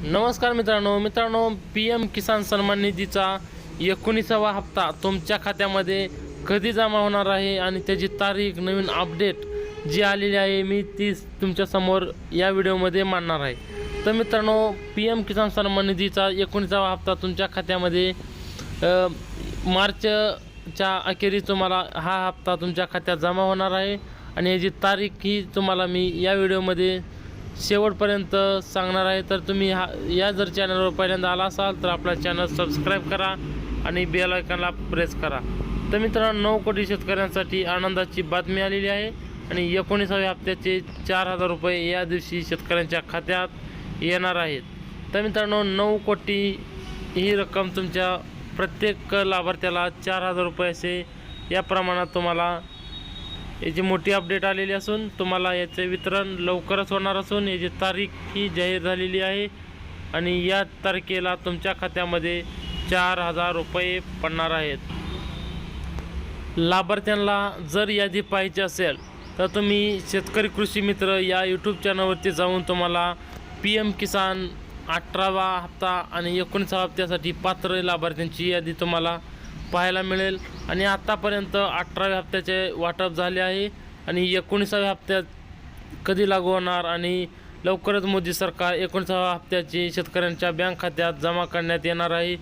नमस्कार मित्रांनो, P M किसान सन्मान निधीचा 19वा हप्ता तुमच्या खात्यामध्ये कधी जमा होणार आहे आणि त्याची तारीख नवीन अपडेट जी आलेली आहे मी ती तुमच्यासमोर या व्हिडिओमध्ये मांडणार आहे। तर मित्रांनो, पी एम किसान सन्मान निधीचा 19वा हप्ता तुमच्या खात्यामध्ये मार्चच्या अखेरीस तुम्हाला हा हप्ता तुमच्या खात्यात जमा होणार आहे आणि याची तारीख ही तुम्हाला मी या व्हिडिओमध्ये शेवटपर्यंत सांगणार आहे। तर तुम्ही या जर चॅनलवर पहिल्यांदा आला असाल तर आपला चॅनल सबस्क्राईब करा आणि बेल आयकॉनला प्रेस करा। तर मित्रांनो, 9 कोटी शेतकऱ्यांसाठी आनंदाची बातमी आलेली आहे आणि 19व्या हप्त्याचे 4000 रुपये या दिवशी शेतकऱ्यांच्या खात्यात येणार आहेत। तर मित्रांनो, 9 कोटी ही रक्कम तुमच्या प्रत्येक लाभार्थ्याला 4000 रुपये असे या प्रमाणात तुम्हाला याची मोठी अपडेट आलेली असून तुम्हाला याचे वितरण लवकरच होणार असून याची तारीख ही जाहीर झालेली आहे आणि या तारखेला तुमच्या खात्यामध्ये 4000 रुपये पडणार आहेत। लाभार्थ्यांना जर यादी पाहिजे असेल तर तुम्ही शेतकरी कृषी मित्र या यूट्यूब चॅनलवरती जाऊन तुम्हाला पी एम किसान 18वा हप्ता आणि 19व्या हप्त्यासाठी पात्र लाभार्थ्यांची यादी तुम्हाला पाहायला मिळेल आणि आतापर्यंत 18व्या हप्त्याचे वाटप झाले आहे आणि 19व्या हप्त्यात कधी लागू होणार आणि लवकरच मोदी सरकार 19व्या हप्त्याची शेतकऱ्यांच्या बँक खात्यात जमा करण्यात येणार आहे।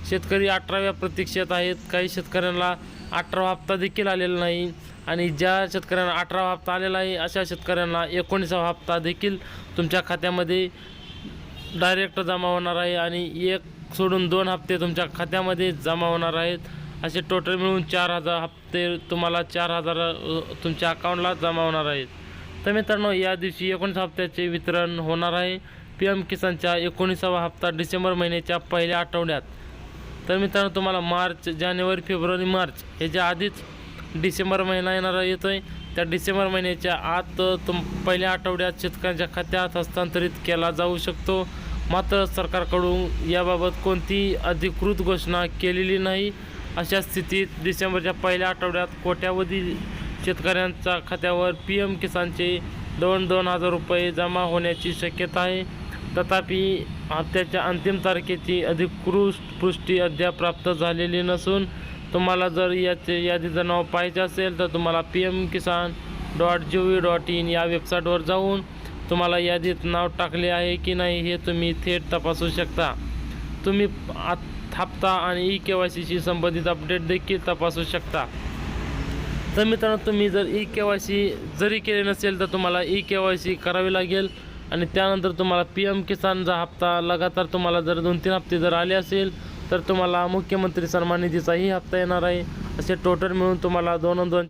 शेतकरी 18व्या प्रतीक्षेत आहेत। काही शेतकऱ्यांना 18वा हप्ता देखील आलेला नाही आणि ज्या शेतकऱ्यांना 18वा हप्ता आलेला आहे अशा शेतकऱ्यांना 19वा हप्ता देखील तुमच्या खात्यामध्ये डायरेक्ट जमा होणार आहे आणि एक सोडून 2 हप्ते तुमच्या खात्यामध्ये जमा होणार आहेत। असे टोटल मिळून 4000 हप्ते तुम्हाला 4000 तुमच्या अकाउंटला जमा होणार आहेत। तर मित्रांनो, या दिवशी 19 हप्त्याचे वितरण होणार आहे। पी एम किसानच्या 19वा हप्ता डिसेंबर महिन्याच्या पहिल्या आठवड्यात। तर मित्रांनो, तुम्हाला मार्च, जानेवारी, फेब्रुवारी, मार्च ह्याच्या आधीच डिसेंबर महिना येणार येतो आहे। त्या डिसेंबर महिन्याच्या आत पहिल्या आठवड्यात शेतकऱ्यांच्या खात्यात हस्तांतरित केला जाऊ शकतो। मात्र सरकारकडून याबाबत कोणतीही अधिकृत घोषणा केलेली नाही। अशा स्थितीत डिसेंबरच्या पहिल्या आठवड्यात कोट्यावधी शेतकऱ्यांच्या खात्यावर पी एम किसानचे 2,000 रुपये जमा होण्याची शक्यता आहे। तथापि हप्त्याच्या अंतिम तारखेची अधिकृत पुष्टी अद्याप प्राप्त झालेली नसून तुम्हाला जर याचे यादीचं नाव पाहिजे असेल तर तुम्हाला pmkisan.gov.in या वेबसाईटवर जाऊन तुम्हाला यादीत नाव टाकले आहे की नाही हे तुम्ही थेट तपासू शकता। तुम्ही हप्ता आणि KYCशी संबंधित अपडेट देखील तपासू शकता। तर मित्रांनो, तुम्ही जर KYC जरी केले नसेल तर तुम्हाला KYC करावी लागेल आणि त्यानंतर तुम्हाला पी एम किसानचा हप्ता लगातार तुम्हाला जर 2-3 हप्ते जर आले असेल तर तुम्हाला मुख्यमंत्री सन्मान निधीचाही हप्ता येणार आहे। असे टोटल मिळून तुम्हाला 2